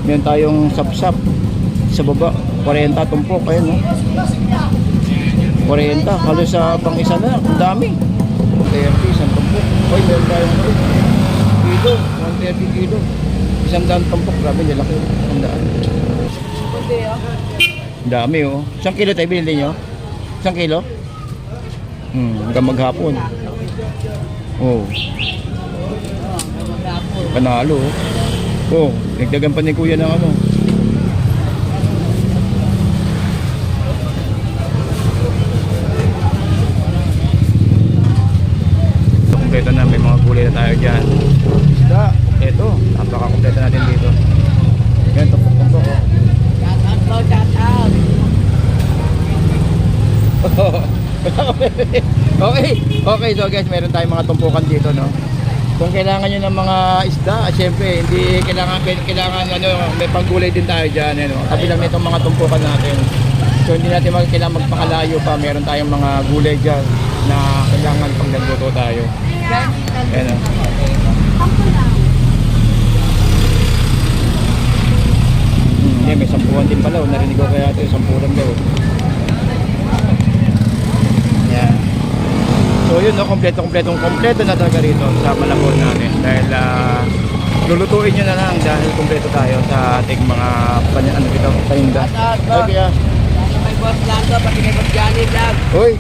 Meron tayong sapsap sa baba, 40 tumpok, ayun no. 40, halos sa pang isa na, ang dami. 30, isang tumpok. Oy, meron tayong kilo, 130 kilo. Isang daan tumpok, grabe, nilaki. Ang daan. Ang dami oh. Isang kilo tayo binili nyo? Isang kilo? Hanggang maghapon. Oh. Panalo oh. Oh, nagdagan pa ni kuya ng ano. Kompleto na, may mga gulay na tayo dyan. Isda, eto, napaka-kompleto natin dito. Yan, tumpok-tumpok. Okay, okay, so guys, meron tayong mga tumpukan dito, no? Kung kailangan nyo ng mga isda, syempre, hindi kailangan ano, may panggulay din tayo dyan, ano? Tabi lang nitong mga tumpukan natin. So hindi natin kailangan magpakalayo pa, meron tayong mga gulay dyan na kailangan pang nagluto tayo. Ayan o. Yan, may sampuan din pala, narinig ko kaya ito, sampuan daw. Yan. So yun, no, kompleto na talaga rito sa Malabon natin dahil lulutuin nyo na lang dahil kompleto tayo sa ating mga ano dito, paninda. Okay, kaya may boss Lando, pati may boss Johnny Vlog. Hoy,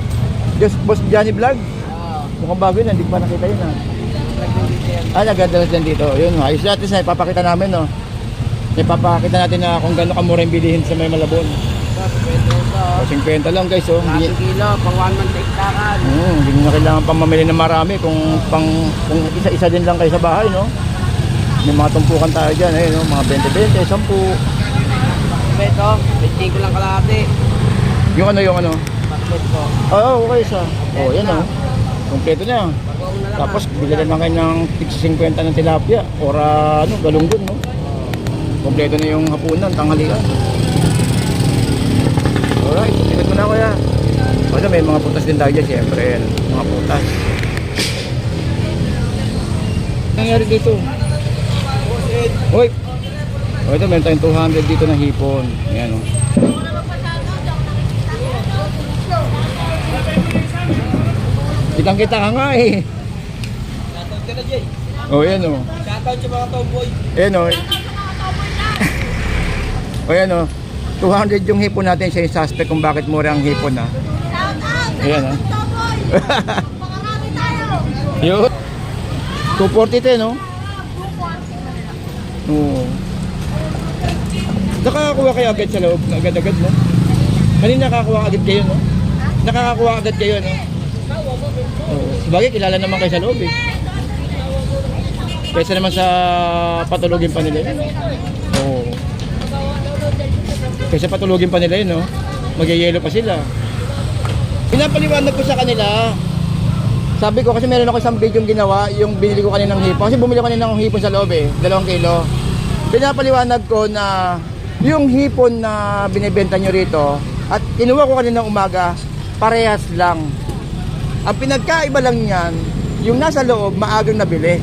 just boss Johnny Vlog? Mukhang bago yun, hindi ko pa nakita yun nagadalas dyan dito. Yun, ayos natin sa ipapakita namin, no. Ipapakita natin na kung gano'n kamura yung bilihin sa may Malabon. 50 lang guys, oh. Hindi kilo, pang 1 month sa iktakan. Hindi nyo na kailangan pang mamili ng marami kung isa-isa din lang kayo sa bahay, no? May mga tumpukan tayo dyan, ayun, no? Mga 20-20, 10. Beto, 15 ko lang kalahati. Yung ano? Bakit ko? Oo, okay sa. Oh, yan, oh. Kompleto na. Tapos, bilhin lang kayo ng 50 ng tilapia or galunggong, no? Kompleto na yung hapunan, tanghalian. Alright, ikot mo na kuya. Ano, may mga putas din tayo dyan, siyempre. Mga putas. Ano nangyari dito? Hoy! O ito, meron tayong 200 dito na hipon. Ayan o. Kitang-kita ka nga eh. Shoutout ka na, Jay. O, yan o. Shoutout sa mga tomboy. Ayan o. O, yan o. 200 yung hipon natin, siya yung suspect kung bakit mura ang hipon, ha. Shout out! Ayan, ha. Tomboy! Pakarami tayo! Yun. 240 ito, no? Oo. Nakakakuha kayo agad sa loob, agad-agad, no? Kanina nakakakuha agad kayo, no? Nakakakuha agad kayo, no? Oo. Sabagay, kilala naman kayo sa loob, eh. Kaysa naman sa patulogin pa nila, eh. Oo. Kaysa patulogin pa nila yun, no? Magyayelo pa sila. Pinapaliwanag ko sa kanila. Sabi ko, kasi meron ako isang video yung ginawa, yung binili ko kaninang hipon. Kasi bumili ko kaninang hipon sa loob, eh, 2 kilo. Pinapaliwanag ko na yung hipon na binibenta nyo rito at kinuha ko kaninang umaga, parehas lang. Ang pinagkaiba lang yan, yung nasa loob, maagang nabili.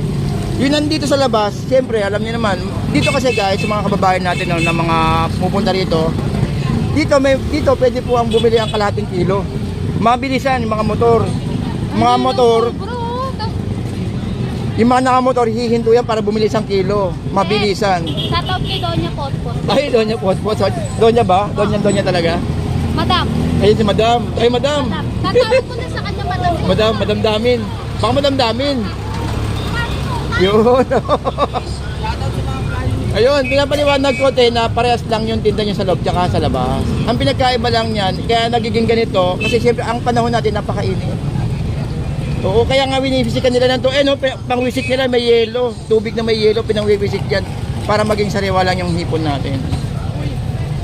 Yung nandito sa labas, siyempre, alam niyo naman, dito kasi guys, sa mga kababayan natin, no, na mga pupunta rito, dito pwede po ang bumili ang kalahating kilo. Mabilisan yung mga motor. Mga motor, yung mga nakamotor, hihinto yan para bumili 1 kilo. Mabilisan. Shoutout kay Doña Potpot. Ay, Doña Potpot. Doña ba? Doña talaga? Madam. Ayun si Madam. Ay, Madam. Tatawag ko na sa kanya, Madam. Madam Damin. Baka Madam Damin. Yun. Ayun, pinapaliwanag ko na parehas lang yung tinda niya sa loob tsaka sa labas. Ang pinagkaiba lang niyan, kaya nagiging ganito, kasi siyempre ang panahon natin napakainit. Oo, kaya nga winifisikan nila ng to, no, pangwisik nila may yelo, tubig na may yelo, pinangwiwisik yan para maging sariwa lang yung hipon natin.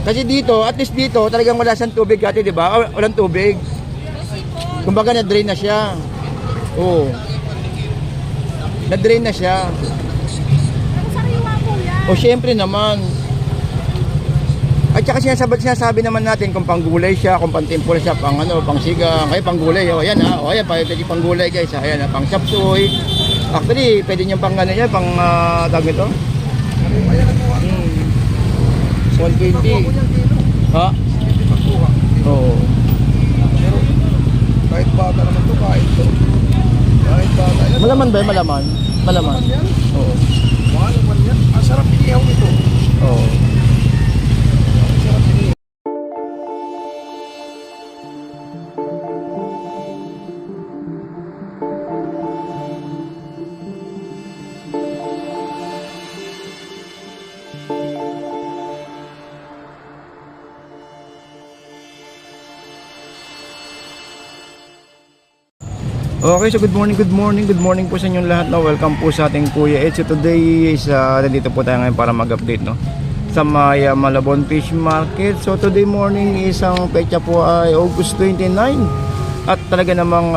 Kasi dito, at least dito, talagang wala siyang tubig dati, di ba? Walang tubig. Kumbaga na-drain na siya. Oo. Na-drain na siya. Sariwa po yan. O syempre naman. At saka sinasabi naman natin kung panggulay siya, kung pantimpol siya, pang sigang, ay panggulay. O ayan ha, o ayan, pwede panggulay guys. Ayan ha, pang chapsuy. Actually, pwede nyo pang yan, pang tawag ito. 120. Ha? Oo. Pero kahit bata naman to, kahit to. Kahit bata yan. Malaman ba yun? Malaman? Malaman. Yan. Oo. Mahal naman yan. Ang sarap inihaw nito. Oo. Ang sarap inihaw. Okay, so good morning po sa inyong lahat. No? Welcome po sa ating Kuya Ed. So today is nandito po tayo ngayon para mag-update no sa may Malabon Fish Market. So today morning isang petsa po ay August 29 at talaga namang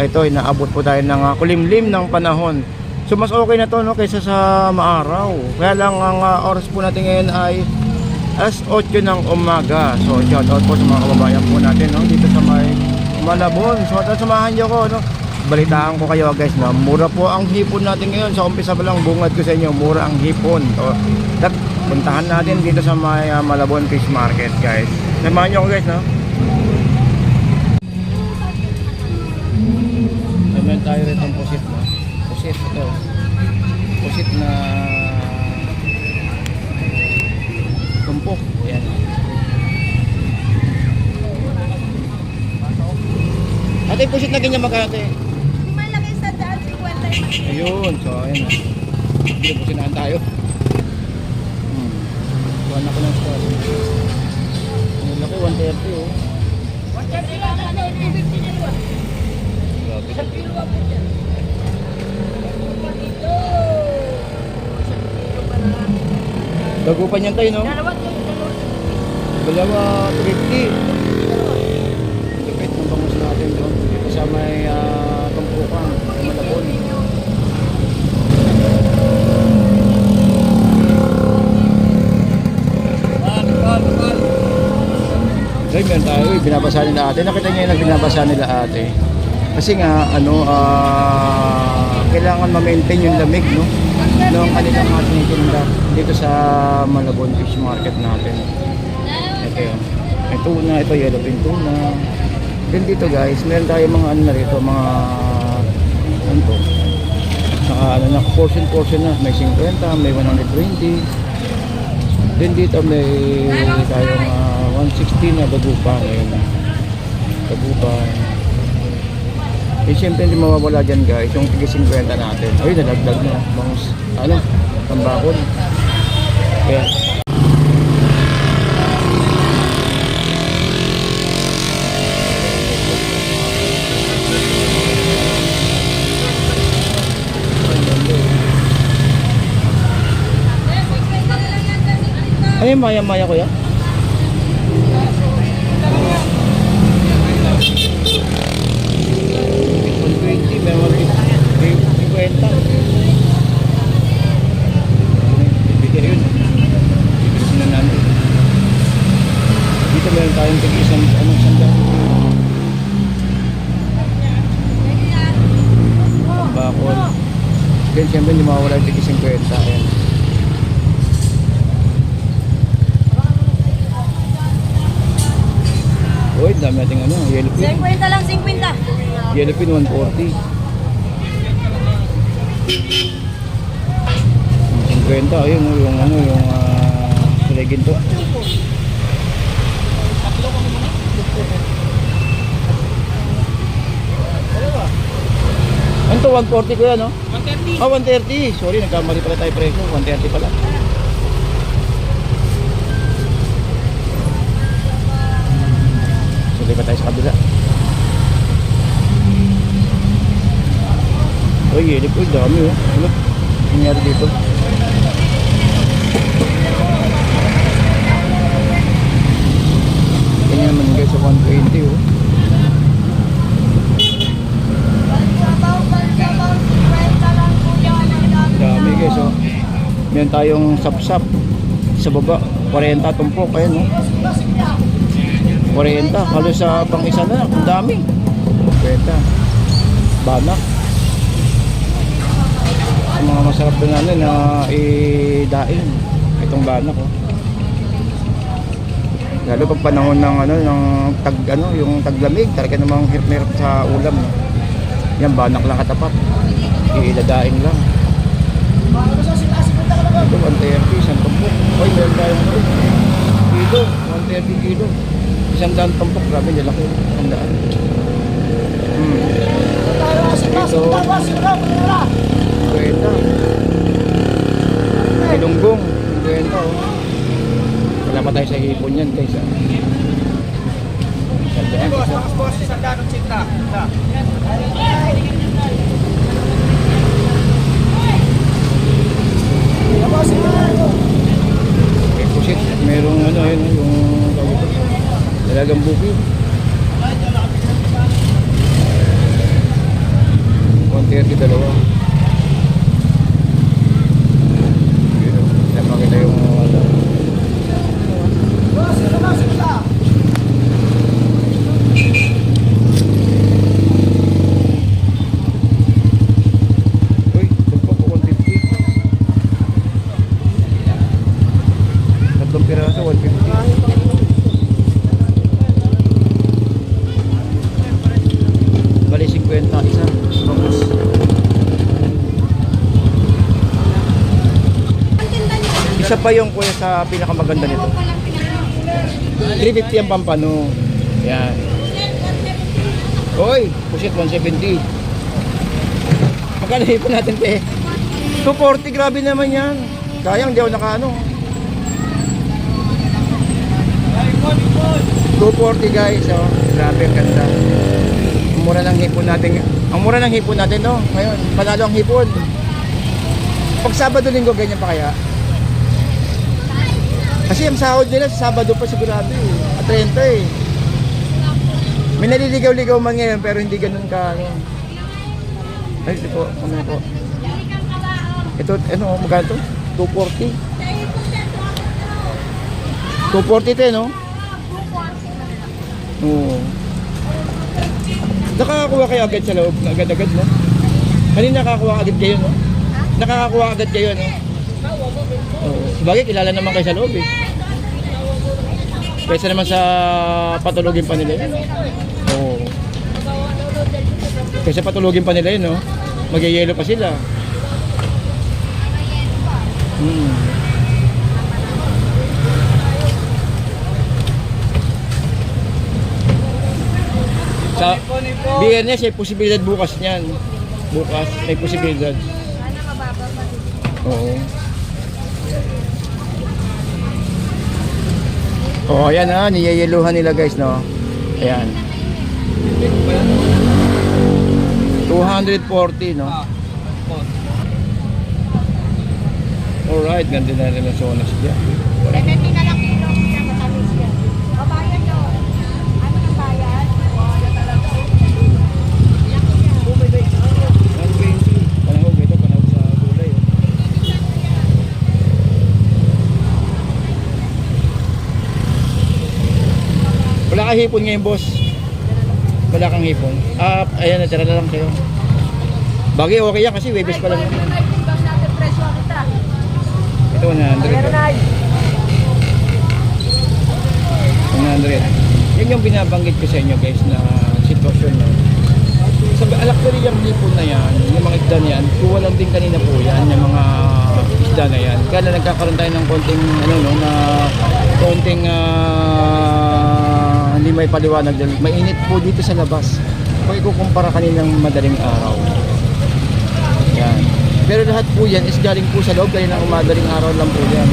ito inaabot po tayo ng kulimlim ng panahon. So mas okay na to no kaysa sa maaraw. Kaya lang ang oras po natin ngayon ay alas 8 ng umaga. So shout out po sa mga kababayan po natin no dito sa may Malabon. So samahan niyo ko no. Balitaan ko kayo guys no. Mura po ang hipon natin ngayon. Sa umpisa pa lang bungad ko sa inyo, mura ang hipon. So puntahan natin dito sa may Malabon Fish Market guys. Samahan niyo ko guys no. Naman tayo rin ng pusit no. Pusit ito. Pusit na tumpok. Ayan. Ate, pusit na ganyan magkate. Hindi man lagay sa daan, 50. Ayun, so ayun na. Hindi pusinahan tayo. Kuha na ko ng store. Ang laki, 130 oh. 130 lang, ano, 250 na yun. Grabe. Isang kilo ako dyan. Dagupan yan tayo no? Dalawa, 350. Tipid ng bangus natin doon. Sa may tumpukan, Malabon. Ay, meron tayo, binabasa nila ate. Nakita niyo yung binabasa nila ate. Kasi nga, kailangan ma-maintain yung lamig, no? Noong kanilang mga tinitinda dito sa Malabon Fish Market natin. Ito yun. May tuna, ito yellowfin tuna. Then dito guys, meron tayo mga ano na rito, mga ano to. Naka portion na, may 50, may 120. Then dito may tayong 160 na bagupa ngayon. Bagupa. Eh syempre hindi mawawala dyan guys, yung tig 50 natin. Ay, nalagdag na. Bangus, tambakol. Kaya ay, maya-maya ko yan. Meron 50. Bigay yun. Bigay na namin. Dito meron tayong tig-isang sanda. Bakol. Then siyempre hindi mawawala yung tig-50. Ayan. Uy, dami natin yellowfin. 50 lang, 50. Yellowfin 140. 50, ayun yung kulegin to. Ano to, 140 ko yan, no? 130. Ah, 130. Sorry, nagkamali pala tayo presyo. 130 pala. So, lipat tayo sa kabila. Uy, yelip ko, dami oh. Ano nangyari dito? Ganyan naman guys sa 120 oh. Dami guys oh. Meron tayong sapsap sa baba, 40 tumpok, ayan oh. 40, halos sa pang isa na, ang dami. 40. Banak. Ang mga masarap na idain. Itong banak oh. Lalo pag panahon ng ano, ng yung taglamig, talaga namang hirap sa ulam. No? Yan, banak lang katapat. Iiladaing lang. Ito, 130, isang tumpok. Oy, meron tayong ano, kilo, 130 kilo. Isang daan tumpok, grabe, nilaki. Ang daan. Ito, kwenta. Ilunggong, kwenta, oh. Wala pa tayo sa hipon yan, guys, ah. Sandaan, isa. Boss, isang danong sinta. Eh, pusit, merong ano, yun, yung talagang bukid. 130 dalawa. Yun, hindi makita yung ano. Uy, tumpok ko 150. Tatlong piraso, 150. Bali 50 isa. Focus. Isa pa yung kuya sa pinakamaganda nito. 350 ang pampano. Yan. Oy, pusit 170. Magkano hipon natin, te? 240, grabe naman yan. Kayang di ako nakaano. 240 guys, oh. Grabe ang ganda. Ang mura ng hipon natin. Ang mura ng hipon natin, no? Ngayon, panalo ang hipon. Pag Sabado Linggo, ganyan pa kaya? Kasi ang sahod nila sa Sabado pa sigurado eh. At 30 eh. May naliligaw-ligaw man ngayon pero hindi ganun ka ano. Ay, ito po, ano po. Ito, ano, magkano to? 240. 240 ito, no? Oo. Nakakakuha kayo agad sa loob, agad-agad, no? Kanina nakakakuha agad kayo, no? Nakakakuha agad kayo, no? Oo. Sabagay, kilala naman kayo sa loob, eh. Kaysa naman sa patulogin pa nila yun. Oo. Kaysa patulogin pa nila yun, no? Magyayelo pa sila. Sa BNS, may posibilidad bukas niyan. Bukas, may posibilidad. Oo. Oh, ayan na, niyeyeluhan nila guys, no? Ayan. 240, no? Alright, ganda na rin ang sonas dyan. 70 na lang kilo, kaya matamis yan. Babayan doon. Ano ang bayan? 120. Panahog, ito panahog sa gulay. Wala kang hipon ngayon, boss. Wala kang hipon. Ayan, natira na lang kayo. Bagay, okay yan kasi Webes pa lang. Ito, 100. 100. Yan yung binabanggit ko sa inyo guys na sitwasyon na. Sabi, alakbali yung hipon na yan, yung mga isda na yan, kuha lang din kanina po yan, yung mga isda na yan. Kaya na nagkakaroon tayo ng konting, ano no, na konting hindi may paliwanag dahil mainit po dito sa labas. Kung ikukumpara kaninang madaling araw. Yan. Pero lahat po yan is galing po sa loob, kaninang madaling araw lang po yan.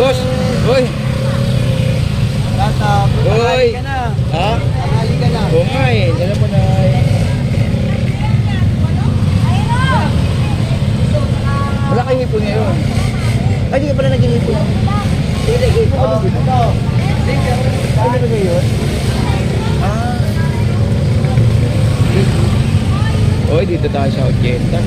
Boss! Hoy! Tata, Hoy! ka na. Ha? Tanghali ka na. Oo nga eh, alam mo na wala kayong hipon ngayon. Ay, di ka pala naging hipon. Hindi, nag-hipon ka ba dito? Ano ba ngayon? Oy, dito tayo sa 80.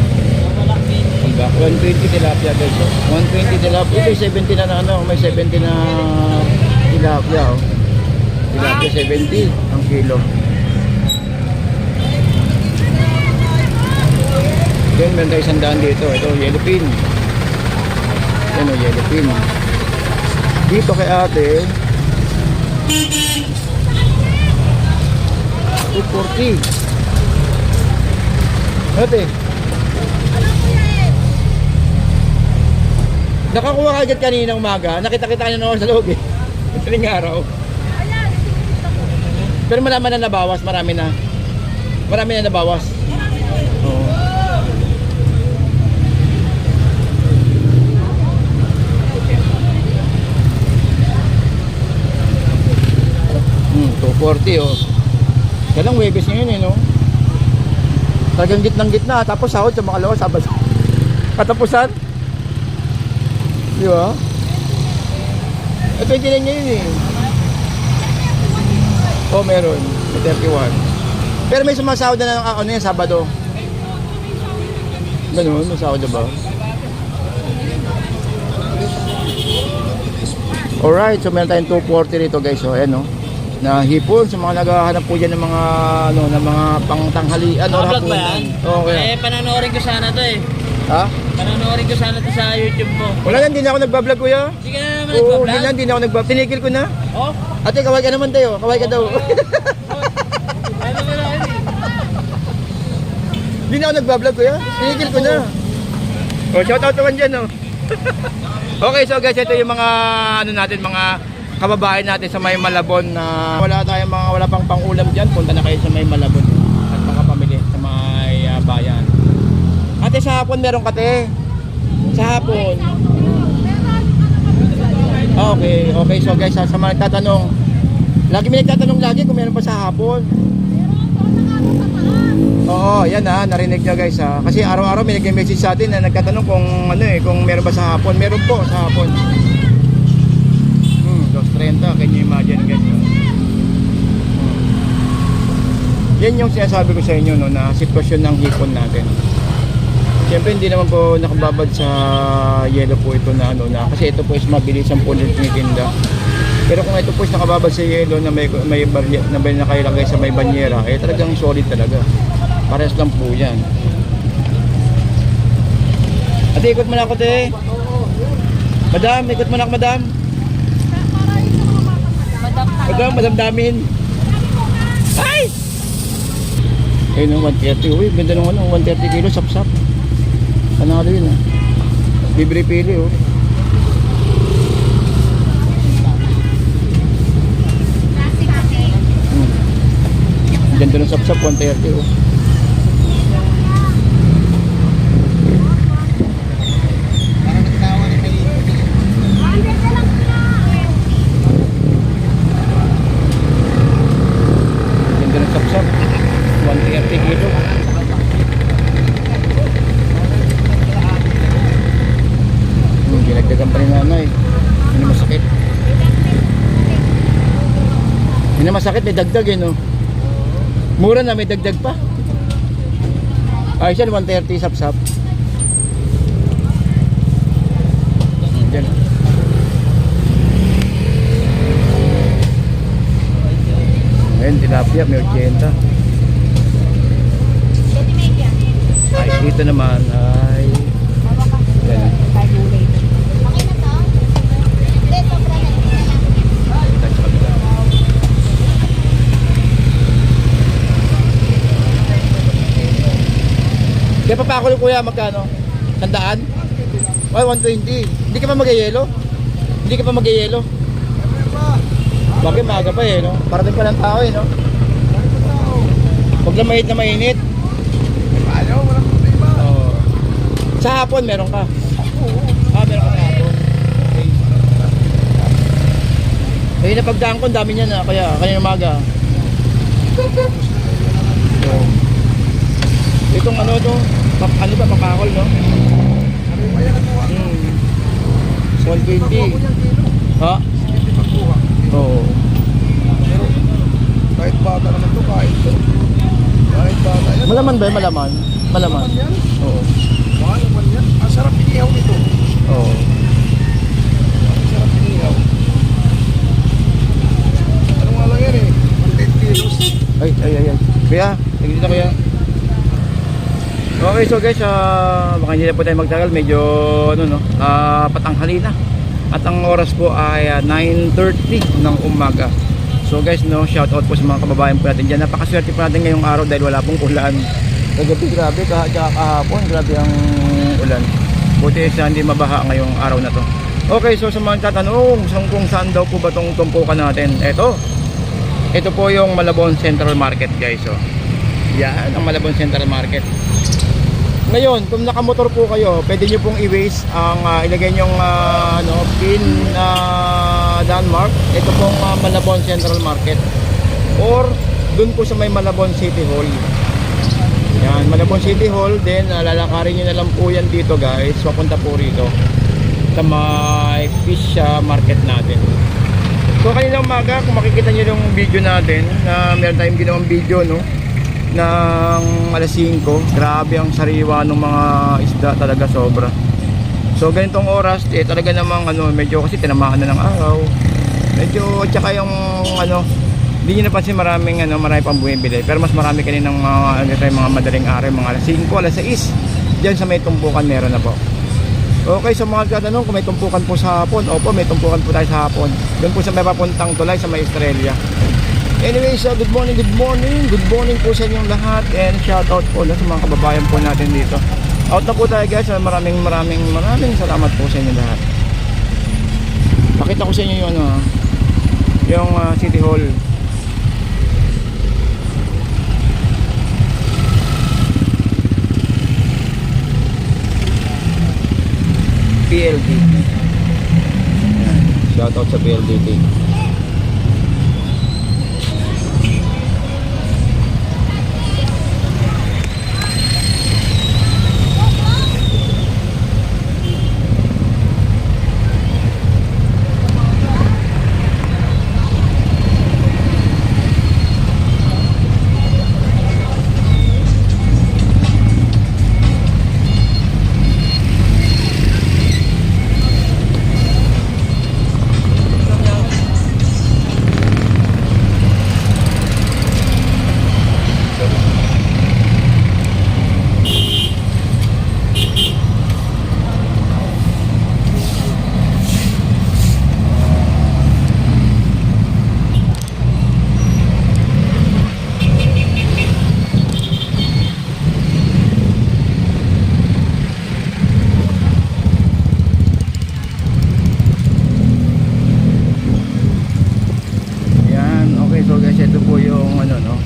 Hanggang 120 tilapia guys. 120 tilapia. Ito 70 na ano, may 70 na tilapia oh. Tilapia 70 ang kilo. Then meron tayo 100 dito. Ito, yellow pin. Yan o, yellow pin. Dito kay ate, 240. Ate, nakakuha ka agad kanina umaga. Nakita-kita ka na naman sa loob eh. Madaling araw. Pero marami na nabawas, marami na. Marami na nabawas. Oo. 240 oh. Yan ang Webes ngayon eh, no? Talagang gitnang-gitna, tapos sahod sa makalawa, Sabado. Katapusan. Di ba? Eh, 29 ngayon eh. Oh, meron. May 31. Pero may sumasahod na ng ano yan, Sabado. Ganun, may sahod na ba? Alright, so meron tayong 240 rito guys, so ayan no. Na hipon sa mga naghahanap po dyan ng mga ano, ng mga pangtanghalian or Vlog ba hapunan. yan? Okay. Panonoorin ko sana to eh. Ha? Panonoorin ko sana to sa YouTube mo. Wala lang, hindi na ako nagbablog kuya. Hindi ka na naman Oo, nagpa-vlog? hindi na, hindi na ako nagbablog. Tinigil ko na. Oh? Ate, kaway ka naman tayo. Kaway ka daw. Ano ba na yun? Hindi na ako nagbablog kuya. Tinigil ko na. Oh, shout out naman dyan oh. Okay, so guys, ito yung mga ano natin, mga kababayan natin sa May Malabon na wala pang pangulam diyan. Punta na kayo sa May Malabon at makapamili sa May bayan. Ate, sa hapon meron kate. Sa hapon. Okay, okay. So guys, sa mga nagtatanong, may nagtatanong lagi kung meron pa sa hapon. Oo, yan ha, narinig nyo guys ha. Kasi araw-araw may nag-message sa atin na nagtatanong kung ano eh, kung meron ba sa hapon. Meron po sa hapon. 2.30, can you imagine guys? Yan yung sinasabi ko sa inyo no, na sitwasyon ng hipon natin. Siyempre hindi naman po nakababad sa yelo po ito na ano na, kasi ito po is mabilis ang po tinitinda. Pero kung ito po is nakababad sa yelo na may nakalagay sa may banyera, eh talagang solid talaga. Parehas lang po yan. Ate, ikot mo na ako te. Madam, ikot mo na ako madam. Madam damin. Ay! Ayun o, 130. Uy, ganda nung ano, 130 kilo, sap-sap. Panalo yun ah. Bibili-pili oh. Ganda nung sap-sap, 130 oh. Sap-sap, 130 kilo. Ginagdagan pa rin nanay. Hindi masakit. Hindi masakit, may dagdag eh no. Mura na, may dagdag pa. Ayos yan, 130 sap-sap. Yan. Ayun, tilapia, may 80. Ay, dito naman ay yan. Kaya papakulo kuya, magkano? 100? Ay, 120. Hindi ka pa mag-yelo? Hindi ka pa mag-yelo? Bakit maaga pa eh, no? Parating pa ng tao eh, no? Huwag lang mahit na mainit. Ayaw, walang problema. Oo. Sa hapon, meron ka? Ah, meron ka sa hapon. Okay. Kaya napagdaan ko, ang dami niya na. Kaya, kanina umaga. So, itong ano to, ano ba, papakol, no? 120. Ha? Oo. Pero kahit bata naman to, kahit bata yan. Malaman ba yun? Malaman? Malaman. Yan. Oo. Mahal naman yan. Ang sarap inihaw nito. Oo. Ang sarap inihaw. Ano nga lang yan eh? 10 kilos. Ay. Kuya, tigil na kuya. Okay, so guys, baka hindi na po tayo magtagal, medyo patanghali na. At ang oras po ay 9:30 ng umaga. So guys, shout out po sa mga kababayan po natin dyan. Napakaswerte po natin ngayong araw dahil wala pong ulan. Kagabi grabe, kahapon grabe ang ulan. Buti sa hindi mabaha ngayong araw na to. Okay, so sa mga tatanong kung saan daw po ba itong tumpukan natin, ito po yung Malabon Central Market guys. So, yan ang Malabon Central Market. Ngayon, kung nakamotor po kayo, pwede nyo pong i-waste ang ilagay nyong pin Denmark. Ito pong Malabon Central Market. Or dun po sa may Malabon City Hall. Yan, Malabon City Hall. Then lalakarin nyo na lang po yan dito guys. Papunta po rito sa may fish market natin. So kanina umaga, kung makikita nyo yung video natin, na meron tayong ginawang video ng alas 5, grabe ang sariwa ng mga isda, talaga sobra. So ganitong oras talaga namang medyo kasi tinamaan na ng araw, medyo, at saka yung hindi nyo napansin marami pang bumibili, pero mas marami kaninang mga madaling araw, mga alas 5, alas 6 dyan sa may tumpukan meron na po. Okay, so mga tatanong kung may tumpukan po sa hapon, opo, may tumpukan po tayo sa hapon doon po sa may papuntang tulay sa may Estrella. Anyways, good morning po sa inyong lahat, and shout out po sa mga kababayan po natin dito. Out na po tayo guys, maraming salamat po sa inyo lahat. Pakita ko sa inyo yung City Hall. PLDT. Shout out sa PLDT.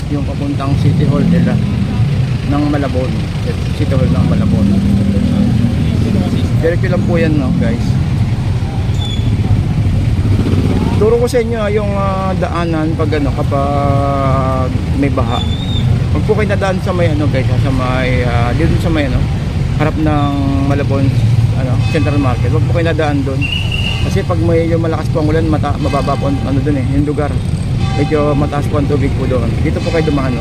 Yung papuntang City Hall nila ng Malabon, City Hall ng Malabon. Diretso lang po yan guys. Turo ko sa inyo yung daanan pag kapag may baha. Pag po kayo nadaan sa may guys, sa may dito sa may harap ng Malabon Central Market, wag po kayo nadaan doon. Kasi pag may yung malakas po ang ulan, mababa po doon yung lugar. Medyo mataas po ang tubig po doon. Dito po kayo dumaan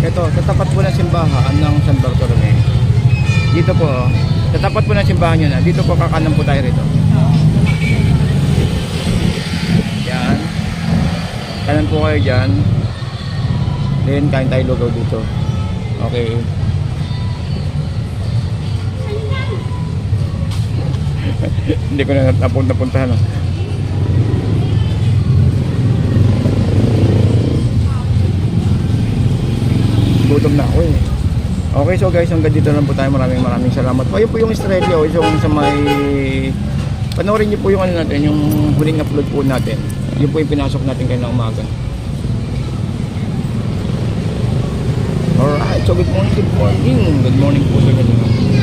Ito, tatapat po ng simbahan ng San Bartolome. Dito po, tatapat po ng simbahan yun. Dito po kakanan po tayo rito. Yan. Kanan po kayo dyan. Then kain tayo lugaw dito. Okay. Hindi ko na napuntahan. Gutom na ako Okay, so guys, hanggang dito lang po tayo. Maraming salamat po. Ayun po yung Estrella, yung sa may panoorin niyo po yung natin, yung huling upload po natin. Yun po yung pinasok natin kayo ng umaga. Alright, so good morning po sa inyo.